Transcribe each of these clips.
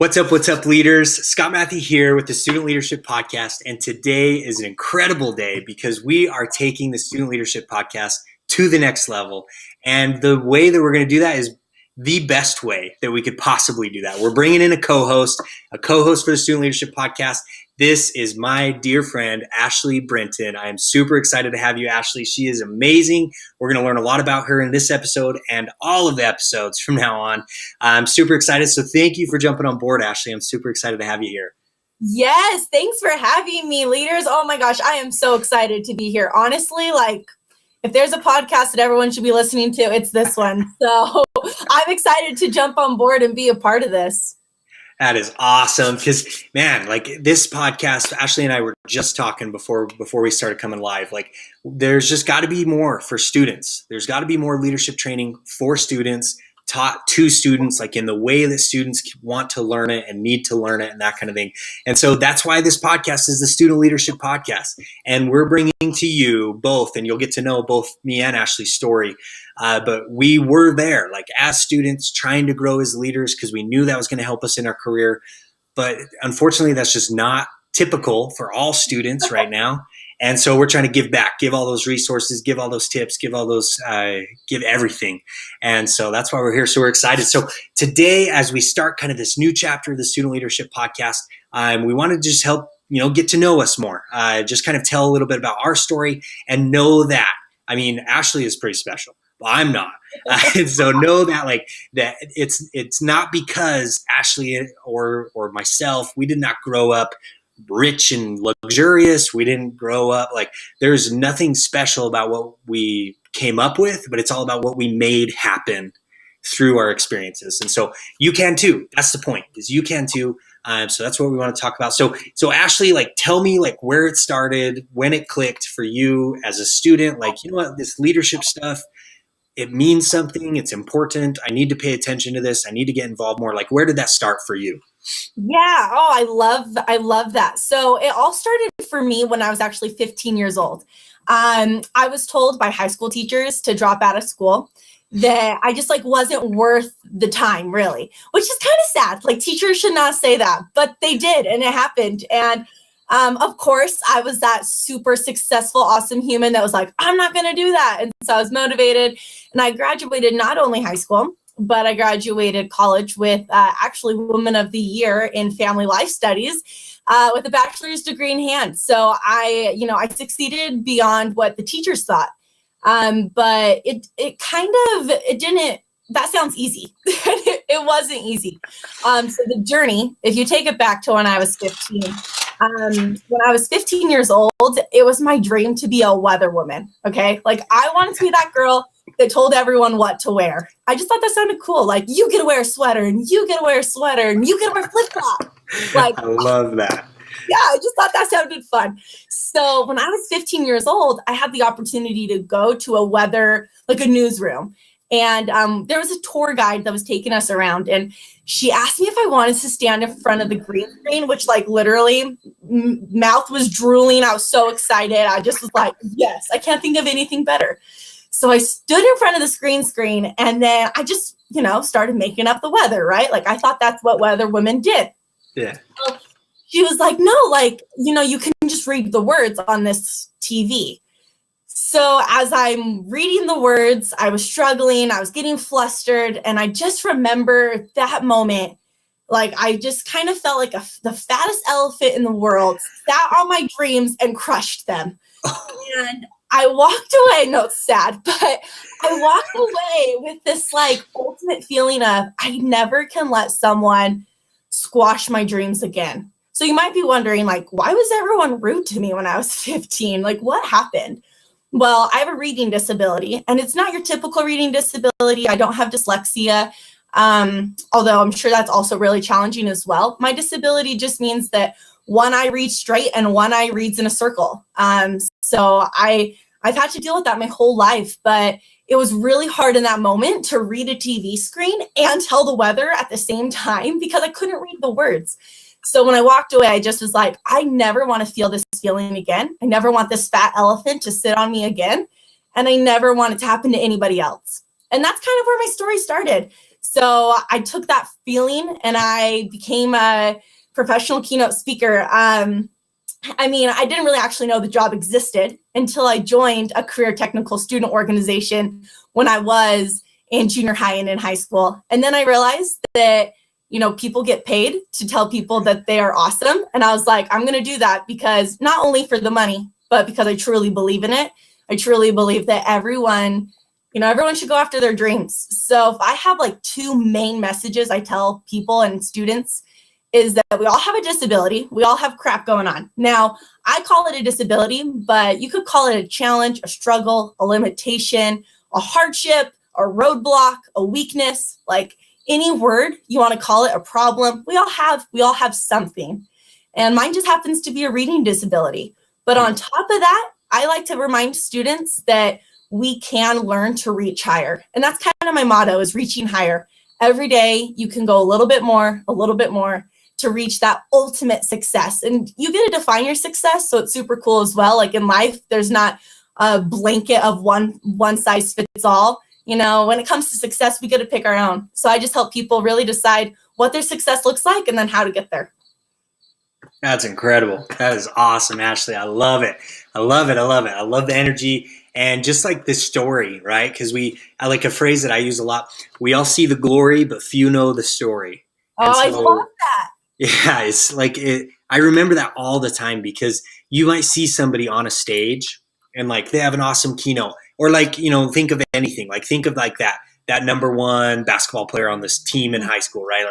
What's up, leaders? Scott Matthew here with the Student Leadership Podcast. And today is an incredible day because we are taking the Student Leadership Podcast to the next level. And the way that we're going to do that is the best way that we could possibly do that. We're bringing in a co-host for the Student Leadership Podcast. This is my dear friend, Ashley Brenton. I am super excited to have you, Ashley. She is amazing. We're going to learn a lot about her in this episode and all of the episodes from now on. I'm super excited. So thank you for jumping on board, Ashley. I'm super excited to have you here. Yes, thanks for having me, leaders. Oh my gosh, I am so excited to be here. Honestly, if there's a podcast that everyone should be listening to, it's this one. So I'm excited to jump on board and be a part of this. That is awesome because, man, this podcast, Ashley and I were just talking before we started coming live. There's just got to be more for students. There's got to be more leadership training for students, taught to students, in the way that students want to learn it and need to learn it and that kind of thing. And so that's why this podcast is the Student Leadership Podcast. And we're bringing to you both, and you'll get to know both me and Ashley's story. But we were there, as students trying to grow as leaders because we knew that was going to help us in our career. But unfortunately, that's just not typical for all students right now. And so we're trying to give back, give all those resources, give all those tips, give everything. And so that's why we're here. So we're excited. So today, as we start kind of this new chapter of the Student Leadership Podcast, we want to just help, get to know us more, just kind of tell a little bit about our story and know that, Ashley is pretty special. Well, I'm not. And so know that that it's not because Ashley or myself, we did not grow up rich and luxurious. We didn't grow up there's nothing special about what we came up with, but it's all about what we made happen through our experiences. And so you can too. That's the point, is you can too. So that's what we want to talk about. So Ashley, tell me where it started, when it clicked for you as a student, you know what, this leadership stuff, it means something. It's important. I need to pay attention to this. I need to get involved more. Where did that start for you? Yeah. Oh, I love that. So it all started for me when I was actually 15 years old. I was told by high school teachers to drop out of school, that I just wasn't worth the time, really, which is kind of sad. Teachers should not say that, but they did, and it happened. And of course, I was that super successful, awesome human that was I'm not going to do that. And so I was motivated, and I graduated not only high school, but I graduated college with actually Woman of the Year in Family Life Studies with a bachelor's degree in hand. So I succeeded beyond what the teachers thought. But it didn't, that sounds easy. It wasn't easy. So the journey, if you take it back to when I was 15, when I was 15 years old, it was my dream to be a weather woman. Okay. I wanted to be that girl that told everyone what to wear. I just thought that sounded cool. You get to wear a sweater, and you get to wear a sweater, and you get to wear flip-flops. I love that. Yeah, I just thought that sounded fun. So when I was 15 years old, I had the opportunity to go to a weather, a newsroom. And there was a tour guide that was taking us around. And she asked me if I wanted to stand in front of the green screen, which literally mouth was drooling. I was so excited. I just was yes, I can't think of anything better. So I stood in front of the screen, and then I just, started making up the weather, right? I thought that's what weather women did. Yeah. So she was no, you can just read the words on this TV. So as I'm reading the words, I was struggling, I was getting flustered, and I just remember that moment, I just kind of felt like the fattest elephant in the world sat on my dreams and crushed them. And I walked away. No, it's sad, but I walked away with this ultimate feeling of I never can let someone squash my dreams again. So you might be wondering, why was everyone rude to me when I was 15? What happened? Well, I have a reading disability, and it's not your typical reading disability. I don't have dyslexia, although I'm sure that's also really challenging as well. My disability just means that one eye reads straight and one eye reads in a circle. So I've had to deal with that my whole life, but it was really hard in that moment to read a TV screen and tell the weather at the same time because I couldn't read the words. So when I walked away, I just was I never want to feel this feeling again. I never want this fat elephant to sit on me again. And I never want it to happen to anybody else. And that's kind of where my story started. So I took that feeling and I became a professional keynote speaker. I mean, I didn't really actually know the job existed until I joined a career technical student organization when I was in junior high and in high school. And then I realized that, you know, people get paid to tell people that they are awesome. And I was like, I'm going to do that because not only for the money, but because I truly believe in it. I truly believe that everyone should go after their dreams. So if I have like two main messages I tell people and students is that we all have a disability. We all have crap going on. Now, I call it a disability, but you could call it a challenge, a struggle, a limitation, a hardship, a roadblock, a weakness, like any word you want to call it, a problem. We all have something. And mine just happens to be a reading disability. But on top of that, I like to remind students that we can learn to reach higher. And that's kind of my motto, is reaching higher. Every day you can go a little bit more to reach that ultimate success. And you get to define your success. So it's super cool as well. Like in life, there's not a blanket of one size fits all. You know, when it comes to success, we get to pick our own. So I just help people really decide what their success looks like and then how to get there. That's incredible. That is awesome, Ashley. I love it. I love the energy and just like this story, right? Because I like a phrase that I use a lot. We all see the glory, but few know the story. And I love that. Yeah, it's like I remember that all the time because you might see somebody on a stage and like they have an awesome keynote, or like, you know, think of anything, like think of like that number one basketball player on this team in high school, right?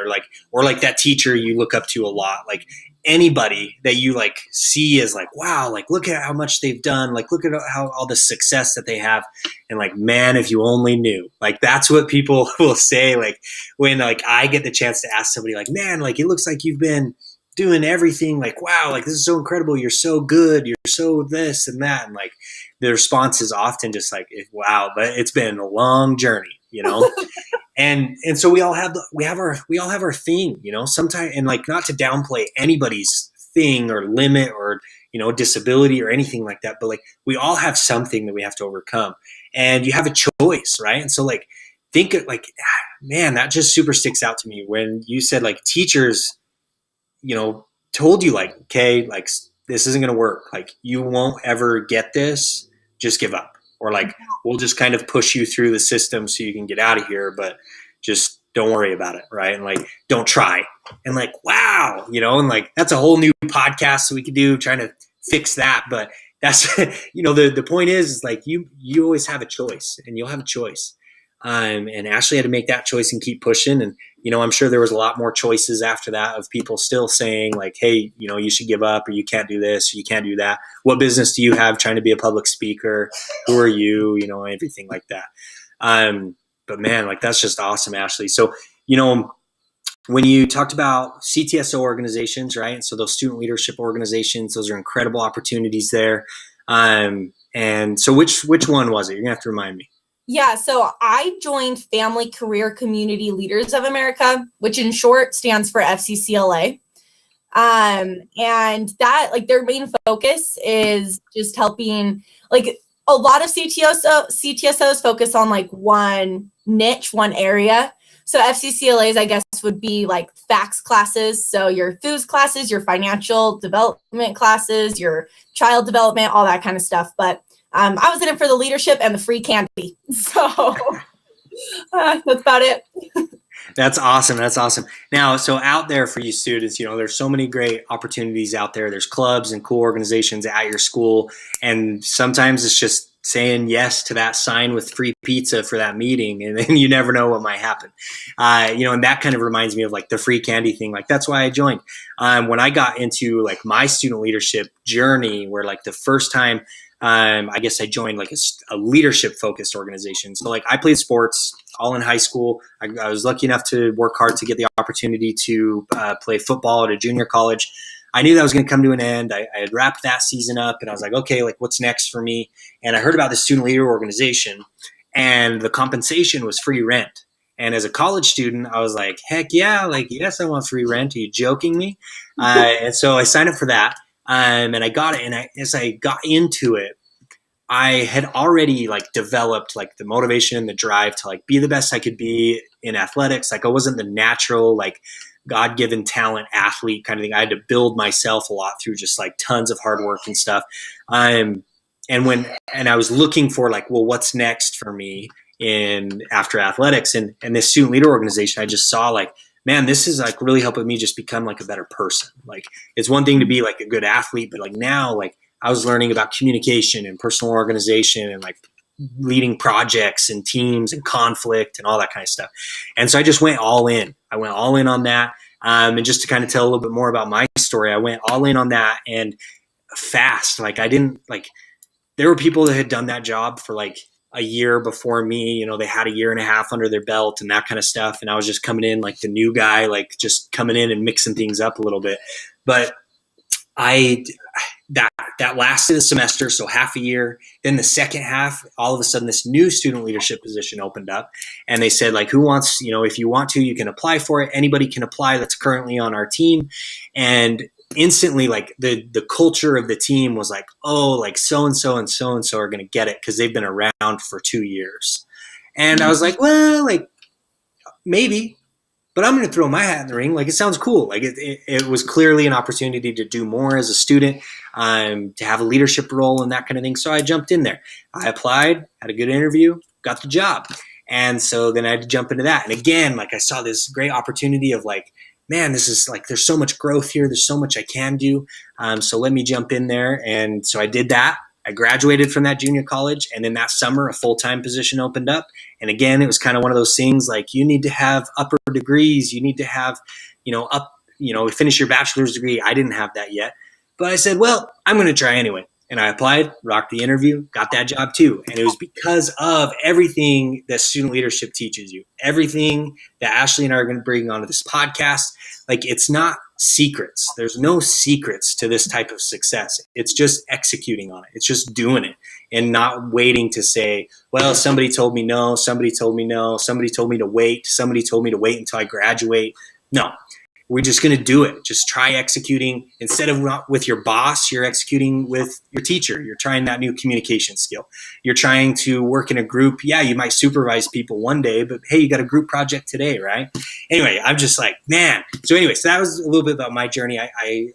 Or like that teacher you look up to a lot, like anybody that you like see as like, wow, like look at how much they've done, like look at how all the success that they have, and like, man, if you only knew. Like that's what people will say, like when like I get the chance to ask somebody like, man, like it looks like you've been doing everything, like wow, like this is so incredible, you're so good, you're so this and that, and like the response is often just like, wow, but it's been a long journey, you know. And so we all have our thing, you know, sometimes, and like not to downplay anybody's thing or limit or, you know, disability or anything like that, but like we all have something that we have to overcome, and you have a choice, right? And so like think of like, man, that just super sticks out to me when you said like teachers, you know, told you like, okay, like this isn't going to work. Like you won't ever get this. Just give up. Or like, we'll just kind of push you through the system so you can get out of here, but just don't worry about it, right? And like, don't try. And like, wow, you know, and like, that's a whole new podcast that we could do trying to fix that. But that's, you know, the point is like, you always have a choice, and you'll have a choice. And Ashley had to make that choice and keep pushing. And, you know, I'm sure there was a lot more choices after that of people still saying like, hey, you know, you should give up, or you can't do this, or you can't do that. What business do you have trying to be a public speaker? Who are you? You know, everything like that. But man, like that's just awesome, Ashley. So, you know, when you talked about CTSO organizations, right? So those student leadership organizations, those are incredible opportunities there. And so which one was it? You're gonna have to remind me. Yeah, so I joined Family Career Community Leaders of America, which in short stands for FCCLA. And that, like, their main focus is just helping, like, a lot of CTSOs focus on like one niche, one area. So FCCLAs, I guess, would be like FACS classes. So your FOOS classes, your financial development classes, your child development, all that kind of stuff. But I was in it for the leadership and the free candy. So that's about it. That's awesome. That's awesome. Now, so out there for you students, you know, there's so many great opportunities out there. There's clubs and cool organizations at your school. And sometimes it's just saying yes to that sign with free pizza for that meeting. And then you never know what might happen. You know, and that kind of reminds me of like the free candy thing. Like that's why I joined. When I got into like my student leadership journey, where like the first time I guess I joined like a leadership focused organization. So like I played sports all in high school. I was lucky enough to work hard to get the opportunity to play football at a junior college. I knew that was going to come to an end. I had wrapped that season up, and I was like, okay, like what's next for me? And I heard about the student leader organization, and the compensation was free rent. And as a college student, I was like, heck yeah, like, yes, I want free rent. Are you joking me? And so I signed up for that. And I got it. And as I got into it, I had already like developed like the motivation and the drive to like be the best I could be in athletics. Like I wasn't the natural, like God-given talent athlete kind of thing. I had to build myself a lot through just like tons of hard work and stuff. And I was looking for like, well, what's next for me in after athletics and this student leader organization, I just saw like, man, this is like really helping me just become like a better person. Like it's one thing to be like a good athlete, but like now, like I was learning about communication and personal organization and like leading projects and teams and conflict and all that kind of stuff. And so I just went all in. I went all in on that. And just to kind of tell a little bit more about my story, I went all in on that and fast. Like I didn't like, there were people that had done that job for like a year before me, you know, they had a year and a half under their belt and that kind of stuff. And I was just coming in like the new guy, like just coming in and mixing things up a little bit. But that lasted a semester, so half a year. Then the second half, all of a sudden this new student leadership position opened up and they said like, who wants, you know, if you want to, you can apply for it. Anybody can apply that's currently on our team. And instantly like the culture of the team was like, oh, like so-and-so and so-and-so are going to get it because they've been around for 2 years. And I was like, well, like maybe, but I'm going to throw my hat in the ring. Like it sounds cool. Like it was clearly an opportunity to do more as a student, to have a leadership role and that kind of thing. So I jumped in there. I applied, had a good interview, got the job. And so then I had to jump into that. And again, like I saw this great opportunity of like, man, this is like, there's so much growth here. There's so much I can do. So let me jump in there. And so I did that. I graduated from that junior college. And then that summer, a full-time position opened up. And again, it was kind of one of those things like you need to have upper degrees. You need to have, finish your bachelor's degree. I didn't have that yet. But I said, well, I'm going to try anyway. And I applied, rocked the interview, got that job too. And it was because of everything that student leadership teaches you, everything that Ashley and I are going to bring onto this podcast. Like it's not secrets. There's no secrets to this type of success. It's just executing on it. It's just doing it and not waiting to say, well, somebody told me no, somebody told me no, somebody told me to wait, somebody told me to wait until I graduate. No. We're just going to do it. Just try executing. Instead of with your boss, you're executing with your teacher. You're trying that new communication skill. You're trying to work in a group. Yeah, you might supervise people one day, but hey, you got a group project today, right? Anyway, I'm just like, man. So anyway, so that was a little bit about my journey. I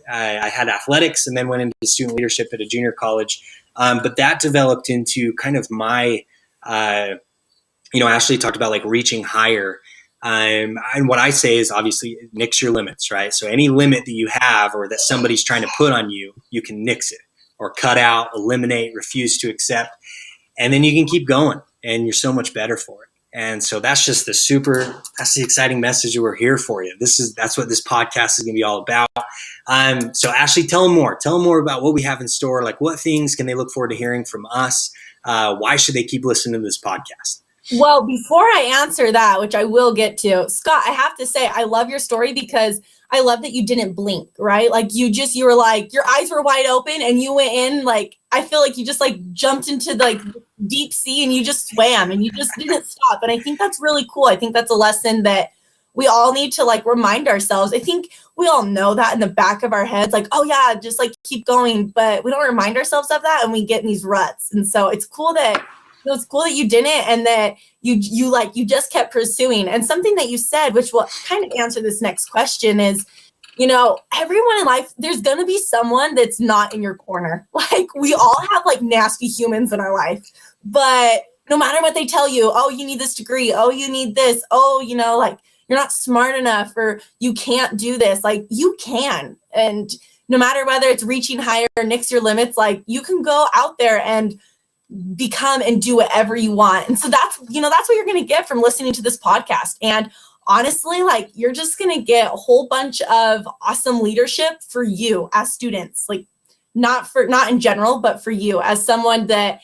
had athletics and then went into student leadership at a junior college. But that developed into kind of my, Ashley talked about like reaching higher. And what I say is obviously nix your limits, right? So any limit that you have or that somebody's trying to put on you, you can nix it or cut out, eliminate, refuse to accept. And then you can keep going and you're so much better for it. And so that's just that's the exciting message that we're here for you. That's what this podcast is going to be all about. So Ashley, tell them more about what we have in store. Like what things can they look forward to hearing from us? Why should they keep listening to this podcast? Well, before I answer that, which I will get to, Scott, I have to say, I love your story because I love that you didn't blink, right? Like you were like, your eyes were wide open and you went in, like, I feel like you just like jumped into like deep sea and you just swam and you just didn't stop. And I think that's really cool. I think that's a lesson that we all need to like remind ourselves. I think we all know that in the back of our heads, like, oh yeah, just like keep going, but we don't remind ourselves of that and we get in these ruts. And so it's cool that you didn't and that you just kept pursuing. And something that you said, which will kind of answer this next question is, everyone in life, there's going to be someone that's not in your corner. Like we all have like nasty humans in our life, but no matter what they tell you, oh, you need this degree. Oh, you need this. Oh, like you're not smart enough or you can't do this. Like you can. And no matter whether it's reaching higher or nix your limits, like you can go out there and become and do whatever you want. And so that's what you're going to get from listening to this podcast. And honestly, like you're just going to get a whole bunch of awesome leadership for you as students, like not in general, but for you as someone that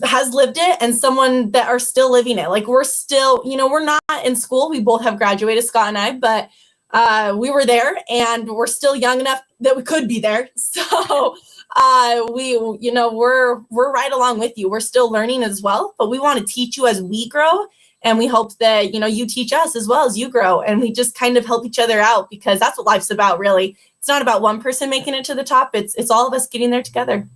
has lived it and someone that are still living it. Like we're still, we're not in school. We both have graduated, Scott and I, but we were there and we're still young enough that we could be there. So we're right along with you. We're still learning as well, but we want to teach you as we grow. And we hope that, you teach us as well as you grow. And we just kind of help each other out because that's what life's about, really. It's not about one person making it to the top. It's all of us getting there together.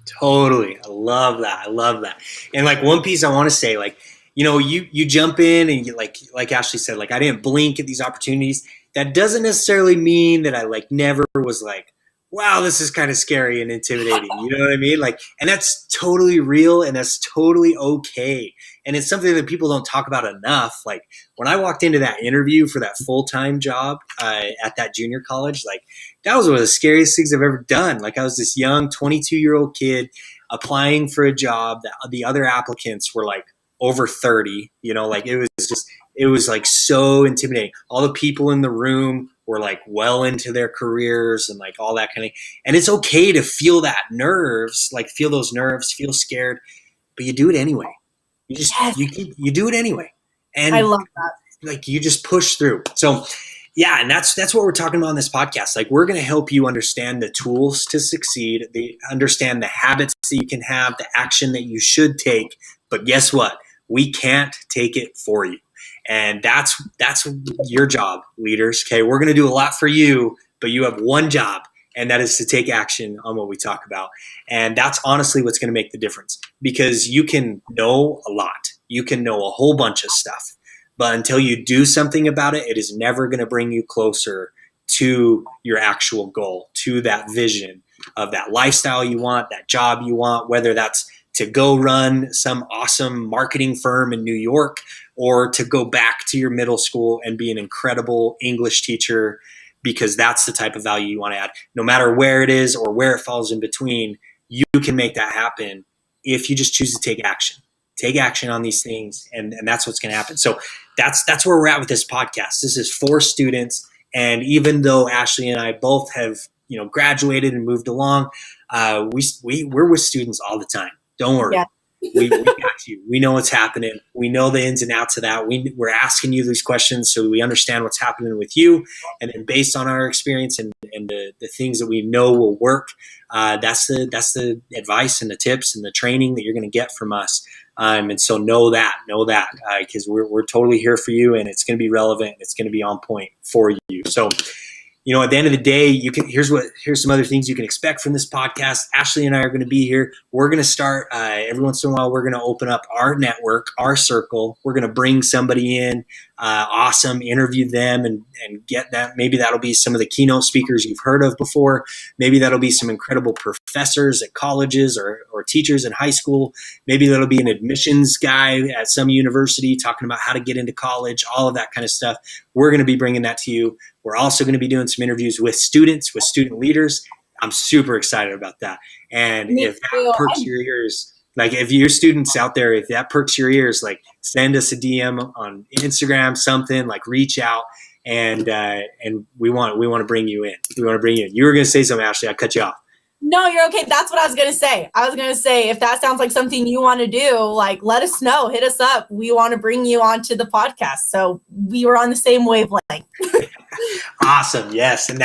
Totally. I love that. And like one piece I want to say, like, you jump in and you like Ashley said, like I didn't blink at these opportunities. That doesn't necessarily mean that I like never was like, wow, this is kind of scary and intimidating. You know what I mean? Like, and that's totally real and that's totally okay. And it's something that people don't talk about enough. Like when I walked into that interview for that full-time job at that junior college, like that was one of the scariest things I've ever done. Like I was this young 22-year-old kid applying for a job that the other applicants were like over 30, like it was like so intimidating. All the people in the room were like well into their careers and like all that kind of, and it's okay to feel that nerves, like feel those nerves, feel scared, but you do it anyway. You just, you do it anyway. And I love that. Like you just push through. So yeah. And that's what we're talking about on this podcast. Like we're going to help you understand the tools to succeed, understand the habits that you can have, the action that you should take. But guess what? We can't take it for you. And that's your job, leaders. Okay. We're going to do a lot for you, but you have one job, and that is to take action on what we talk about. And that's honestly what's going to make the difference, because you can know a lot. You can know a whole bunch of stuff, but until you do something about it, it is never going to bring you closer to your actual goal, to that vision of that lifestyle you want, that job you want, whether that's to go run some awesome marketing firm in New York, or to go back to your middle school and be an incredible English teacher, because that's the type of value you want to add. No matter where it is or where it falls in between, you can make that happen if you just choose to take action. Take action on these things, and that's what's going to happen. So that's where we're at with this podcast. This is for students, and even though Ashley and I both have graduated and moved along, we're with students all the time. Don't worry. Yeah. we got you. We know what's happening. We know the ins and outs of that. We're asking you these questions so we understand what's happening with you. And then based on our experience and the things that we know will work, that's the advice and the tips and the training that you're going to get from us. And so know that, because we're totally here for you, and it's going to be relevant. It's going to be on point for you. So, at the end of the day, here's some other things you can expect from this podcast. Ashley and I are going to be here. We're going to start every once in a while. We're going to open up our network, our circle. We're going to bring somebody in, awesome, interview them and get that. Maybe that'll be some of the keynote speakers you've heard of before. Maybe that'll be some incredible professors at colleges or teachers in high school. Maybe that'll be an admissions guy at some university talking about how to get into college, all of that kind of stuff. We're going to be bringing that to you. We're also going to be doing some interviews with students, with student leaders. I'm super excited about that. And if that perks your ears, like if your students out there, if that perks your ears, like send us a DM on Instagram, something, like reach out, and we want to bring you in. We want to bring you in. You were going to say something, Ashley. I cut you off. No, you're okay. That's what I was going to say. I was going to say, if that sounds like something you want to do, like let us know, hit us up. We want to bring you onto the podcast. So we were on the same wavelength. Awesome. Yes. And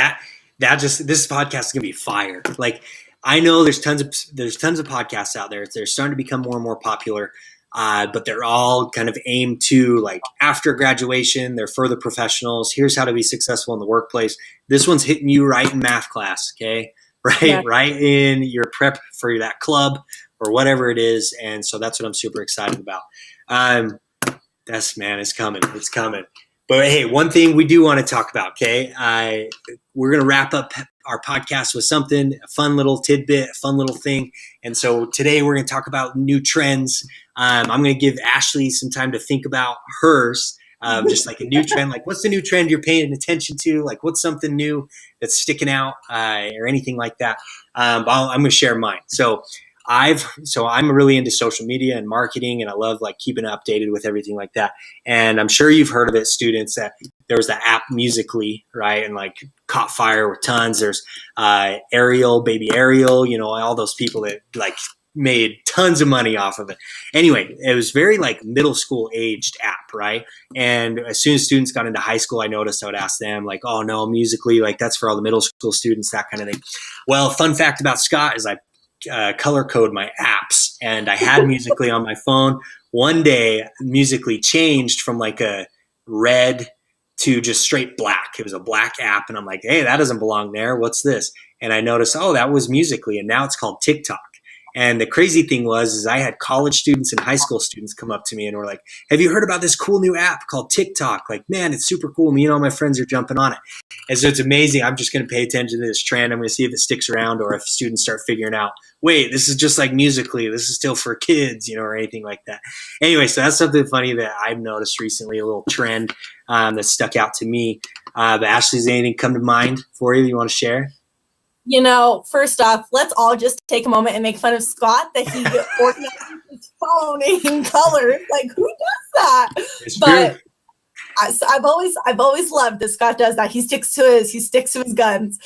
this podcast is going to be fire. Like I know there's tons of podcasts out there. They're starting to become more and more popular. But they're all kind of aimed to like after graduation, they're for the professionals. Here's how to be successful in the workplace. This one's hitting you right in math class. Okay. Right. Yeah. Right in your prep for that club or whatever it is. And so that's what I'm super excited about. It's coming. It's coming. But hey, one thing we do want to talk about, okay? We're going to wrap up our podcast with something, a fun little tidbit, a fun little thing. And so today we're going to talk about new trends. I'm going to give Ashley some time to think about hers, just like a new trend. Like what's the new trend you're paying attention to? Like what's something new that's sticking out or anything like that? I'm going to share mine. So I'm really into social media and marketing, and I love like keeping updated with everything like that. And I'm sure you've heard of it, students, that there was the app Musical.ly, right? And like caught fire with tons. There's Ariel, baby Ariel, all those people that like made tons of money off of it. Anyway, it was very like middle school aged app, right? And as soon as students got into high school, I noticed I would ask them like, oh no, Musical.ly, like that's for all the middle school students, that kind of thing. Well, fun fact about Scott is I color code my apps, and I had Musical.ly on my phone. One day Musical.ly changed from like a red to just straight black. It was a black app, and I'm like, hey, that doesn't belong there. What's this? And I noticed, oh, that was Musical.ly, and now it's called TikTok. And the crazy thing was I had college students and high school students come up to me and were like, have you heard about this cool new app called TikTok? Like, man, it's super cool. Me and all my friends are jumping on it. And so it's amazing. I'm just going to pay attention to this trend. I'm going to see if it sticks around or if students start figuring out, wait, this is just like Musical.ly. This is still for kids, or anything like that. Anyway, so that's something funny that I've noticed recently, a little trend that stuck out to me. But Ashley, does anything come to mind for you that you want to share? First off, let's all just take a moment and make fun of Scott that he organizes his phone in colors. Like, who does that? It's but true. I've always loved that Scott does that. He sticks to his guns.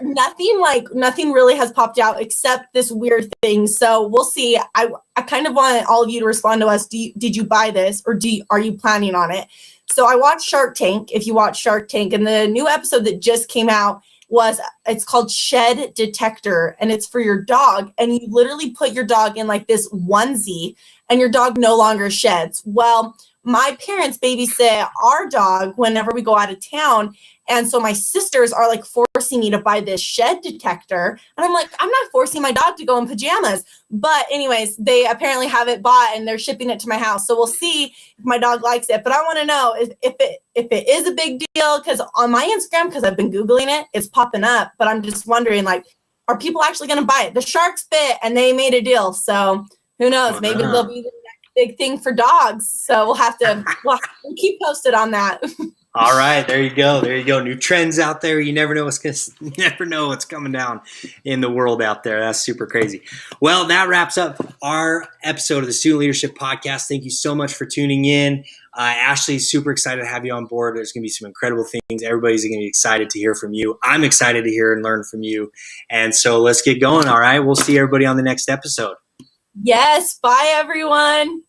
Nothing really has popped out except this weird thing. So we'll see. I kind of want all of you to respond to us. Did you buy this, or are you planning on it? So I watched Shark Tank. If you watch Shark Tank, and the new episode that just came out it's called Shed Detector, and it's for your dog. And you literally put your dog in like this onesie, and your dog no longer sheds. Well, my parents babysit our dog whenever we go out of town. And so my sisters are like forcing me to buy this shed detector. And I'm like, I'm not forcing my dog to go in pajamas. But anyways, they apparently have it bought and they're shipping it to my house. So we'll see if my dog likes it. But I want to know if it is a big deal, because on my Instagram, because I've been Googling it, it's popping up. But I'm just wondering, like, are people actually going to buy it? The sharks bit and they made a deal. So who knows? Maybe they'll be the next big thing for dogs. So we'll keep posted on that. All right, there you go. New trends out there. You never know what's coming down in the world out there. That's super crazy. Well, that wraps up our episode of the Student Leadership Podcast. Thank you so much for tuning in. Ashley, super excited to have you on board. There's going to be some incredible things. Everybody's going to be excited to hear from you. I'm excited to hear and learn from you. And so let's get going. All right, we'll see everybody on the next episode. Yes. Bye, everyone.